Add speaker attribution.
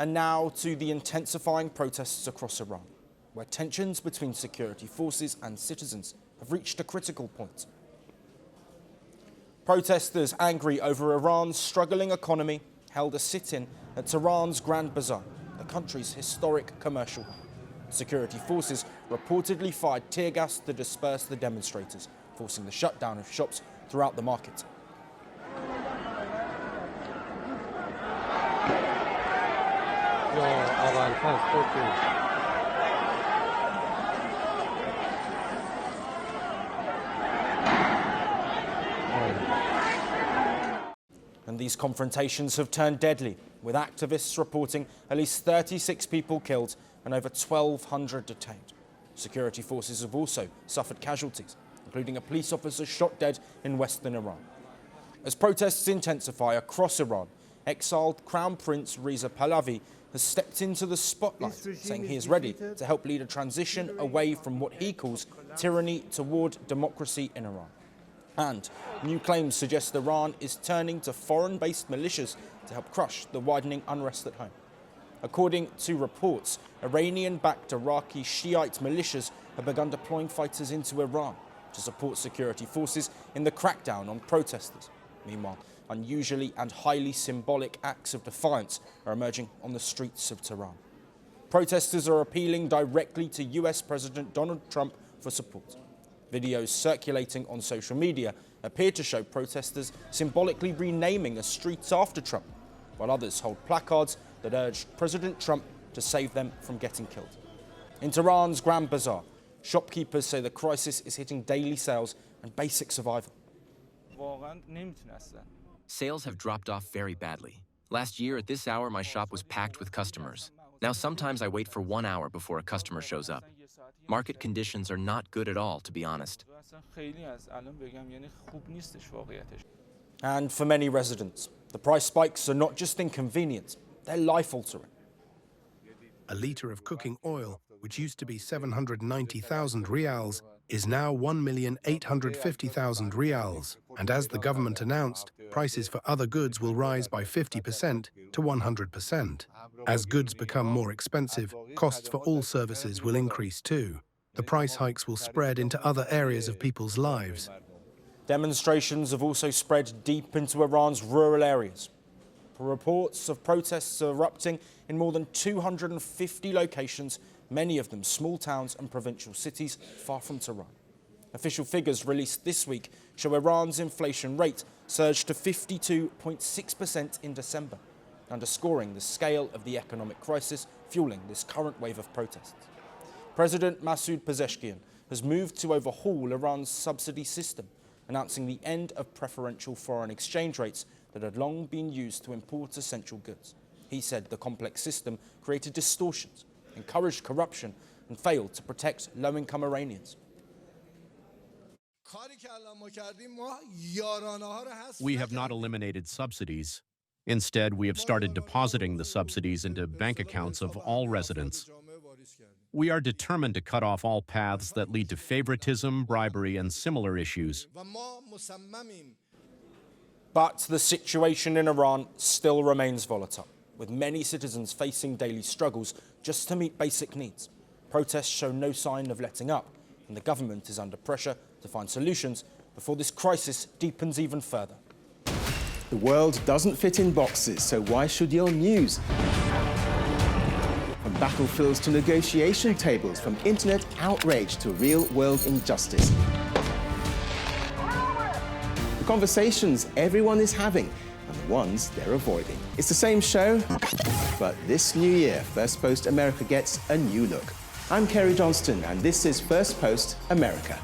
Speaker 1: And now to the intensifying protests across Iran, where tensions between security forces and citizens have reached a critical point. Protesters angry over Iran's struggling economy held a sit-in at Tehran's Grand Bazaar, the country's historic commercial hub. Security forces reportedly fired tear gas to disperse the demonstrators, forcing the shutdown of shops throughout the market. And these confrontations have turned deadly, with activists reporting at least 36 people killed and over 1,200 detained. Security forces have also suffered casualties, including a police officer shot dead in western Iran. As protests intensify across Iran, exiled Crown Prince Reza Pahlavi has stepped into the spotlight, saying he is ready to help lead a transition away from what he calls tyranny toward democracy in Iran. And new claims suggest Iran is turning to foreign-based militias to help crush the widening unrest at home. According to reports, Iranian-backed Iraqi Shiite militias have begun deploying fighters into Iran to support security forces in the crackdown on protesters. Meanwhile, unusually and highly symbolic acts of defiance are emerging on the streets of Tehran. Protesters are appealing directly to US President Donald Trump for support. Videos circulating on social media appear to show protesters symbolically renaming a street after Trump, while others hold placards that urge President Trump to save them from getting killed. In Tehran's Grand Bazaar, shopkeepers say the crisis is hitting daily sales and basic survival.
Speaker 2: Sales have dropped off very badly. Last year at this hour, my shop was packed with customers. Now sometimes I wait for 1 hour before a customer shows up. Market conditions are not good at all, to be honest.
Speaker 1: And for many residents, the price spikes are not just inconvenient, they're life-altering.
Speaker 3: A litre of cooking oil, which used to be 790,000 rials, is now 1,850,000 rials. And as the government announced, prices for other goods will rise by 50% to 100%. As goods become more expensive, costs for all services will increase too. The price hikes will spread into other areas of people's lives.
Speaker 1: Demonstrations have also spread deep into Iran's rural areas. Reports of protests are erupting in more than 250 locations, many of them small towns and provincial cities far from Tehran. Official figures released this week show Iran's inflation rate surged to 52.6% in December, underscoring the scale of the economic crisis fueling this current wave of protests. President Masoud Pezeshkian has moved to overhaul Iran's subsidy system, announcing the end of preferential foreign exchange rates that had long been used to import essential goods. He said the complex system created distortions, encouraged corruption, and failed to protect low-income Iranians.
Speaker 4: We have not eliminated subsidies. Instead, we have started depositing the subsidies into bank accounts of all residents. We are determined to cut off all paths that lead to favoritism, bribery, and similar issues.
Speaker 1: But the situation in Iran still remains volatile, with many citizens facing daily struggles just to meet basic needs. Protests show no sign of letting up, and the government is under pressure to find solutions before this crisis deepens even further.
Speaker 5: The world doesn't fit in boxes, so why should your news? From battlefields to negotiation tables, from internet outrage to real-world injustice. The conversations everyone is having and the ones they're avoiding. It's the same show, but this new year, Firstpost America gets a new look. I'm Kerry Johnston, and this is Firstpost America.